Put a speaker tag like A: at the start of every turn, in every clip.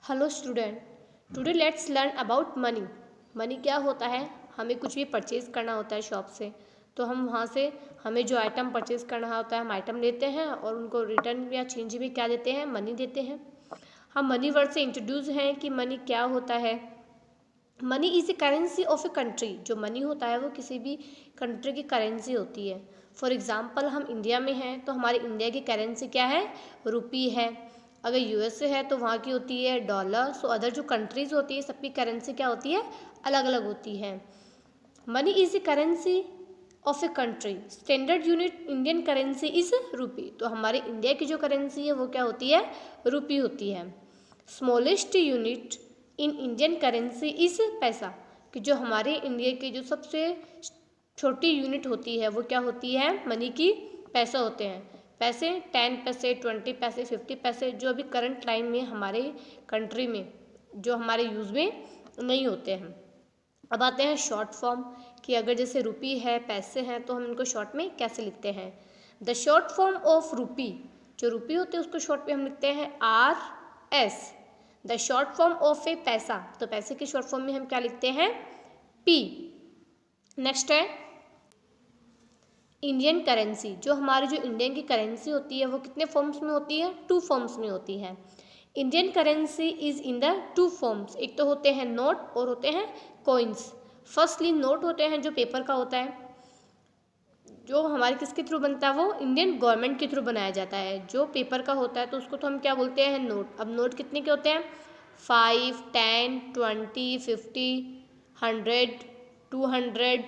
A: Hello student, today let's learn about money. Money क्या होता है? हमें कुछ भी परचेज़ करना होता है शॉप से, तो हम वहाँ से हमें जो आइटम परचेज़ करना होता है हम आइटम लेते हैं और उनको रिटर्न या चेंज में क्या देते हैं? मनी देते हैं। हम मनी वर्ड से इंट्रोड्यूस हैं कि मनी क्या होता है। Money is a currency of a country. जो मनी होता है वो किसी भी कंट्री की करेंसी होती है। फॉर एग्ज़ाम्पल हम इंडिया में हैं तो हमारी इंडिया की करेंसी क्या है? रुपी है। अगर यूएसए है तो वहाँ की होती है डॉलर। सो अदर जो कंट्रीज़ होती है सबकी करेंसी क्या होती है? अलग अलग होती है। Money is a currency of a country. Standard unit Indian currency is rupee. तो हमारे इंडिया की जो करेंसी है वो क्या होती है? रुपी होती है। Smallest unit in Indian currency is पैसा। कि जो हमारे इंडिया की जो सबसे छोटी यूनिट होती है वो क्या होती है? मनी की पैसा होते हैं। पैसे 10 पैसे, 20 पैसे, 50 पैसे जो अभी करंट टाइम में हमारे कंट्री में जो हमारे यूज़ में नहीं होते हैं। अब आते हैं शॉर्ट फॉर्म कि अगर जैसे रुपी है, पैसे हैं तो हम इनको शॉर्ट में कैसे लिखते हैं। The short form of rupee, जो रुपी होते हैं उसको शॉर्ट में हम लिखते हैं RS। The short form of a paisa, तो पैसे की शॉर्ट फॉर्म में हम क्या लिखते हैं? P। नेक्स्ट है इंडियन करेंसी। जो हमारी जो इंडियन की करेंसी होती है वो कितने फॉर्म्स में होती है? 2 फॉर्म्स में होती है। Indian currency is in the 2 forms. एक तो होते हैं नोट और होते हैं कॉइन्स। फर्स्टली नोट होते हैं जो पेपर का होता है, जो हमारे किसके थ्रू बनता है? वो इंडियन गवर्नमेंट के थ्रू बनाया जाता है। जो पेपर का होता है तो उसको तो हम क्या बोलते हैं? नोट। अब नोट कितने के होते हैं? 5, 10, 20, 50, 100, 200,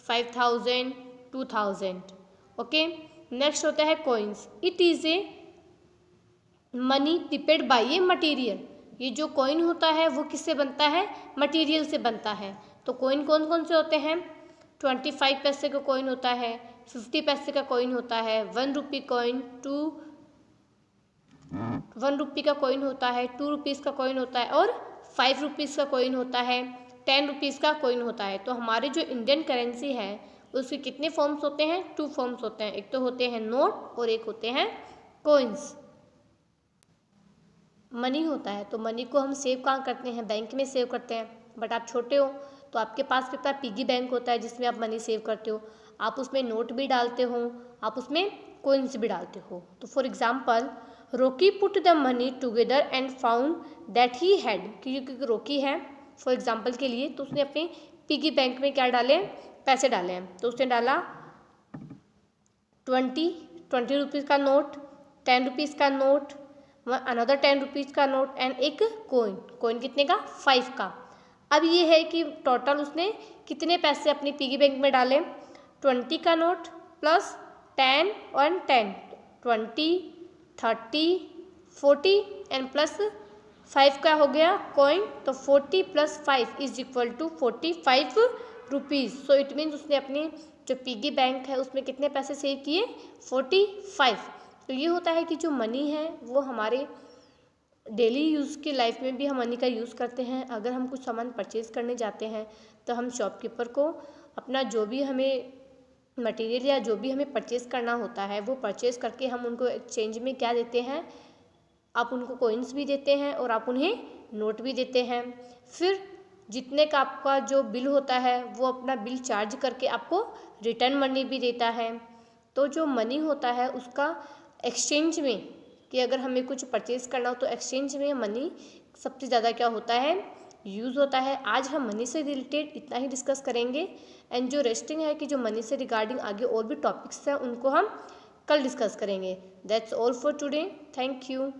A: 5000, 2000। ओके। नेक्स्ट होता है coins. It is a money prepaid by A material. ये जो कॉइन होता है वो किससे बनता है? मटीरियल से बनता है। तो कॉइन कौन कौन से होते हैं? 25 पैसे का कॉइन होता है, 50 पैसे का कॉइन होता है, 1 रुपी कॉइन, 1 रुपी का कॉइन होता है, 2 रुपीज़ का कॉइन होता है और 5 रुपीज़ का कॉइन होता है, 10 रुपीज़ का कॉइन होता है। तो हमारी जो इंडियन करेंसी है उसके कितने फॉर्म्स होते हैं? 2 फॉर्म्स होते हैं। एक तो होते हैं नोट और एक होते हैं कॉइन्स। मनी होता है तो मनी को हम सेव कहाँ करते हैं? बैंक में सेव करते हैं। बट आप छोटे हो तो आपके पास कितना पिगी बैंक होता है जिसमें आप मनी सेव करते हो। आप उसमें नोट भी डालते हो, आप उसमें कोइंस भी डालते हो। तो फॉर एग्जाम्पल रोकी put the money together and found that he had. क्योंकि रोकी है फॉर एग्जाम्पल के लिए तो उसने अपने पिगी बैंक में क्या डाले? पैसे डाले हैं। तो उसने डाला 20 रुपीज़ का नोट, 10 रुपीज़ का नोट, अनदर 10 रुपीज़ का नोट एंड एक कॉइन। कॉइन कितने का? 5 का। अब ये है कि टोटल उसने कितने पैसे अपनी पिगी बैंक में डाले? 20 का नोट प्लस 10 और 10, 20, 30, 40 एंड प्लस 5 का हो गया कॉइन। तो 40 + 5 is equal to 45 rupees. So it means उसने अपनी जो पिगी बैंक है उसमें कितने पैसे सेव किए? 45। तो ये होता है कि जो मनी है वो हमारे डेली यूज़ की लाइफ में भी हम मनी का यूज़ करते हैं। अगर हम कुछ सामान परचेज़ करने जाते हैं तो हम शॉपकीपर को अपना जो भी हमें मटेरियल या जो भी हमें परचेज़ करना होता है वो परचेज़ करके हम उनको एक्सचेंज में क्या देते हैं? आप उनको कॉइन्स भी देते हैं और आप उन्हें नोट भी देते हैं। फिर जितने का आपका जो बिल होता है वो अपना बिल चार्ज करके आपको रिटर्न मनी भी देता है। तो जो मनी होता है उसका एक्सचेंज में कि अगर हमें कुछ परचेज़ करना हो तो एक्सचेंज में मनी सबसे ज़्यादा क्या होता है? यूज़ होता है। आज हम मनी से रिलेटेड इतना ही डिस्कस करेंगे एंड जो रेस्टिंग है कि जो मनी से रिगार्डिंग आगे और भी टॉपिक्स हैं उनको हम कल डिस्कस करेंगे। That's all for today. Thank you.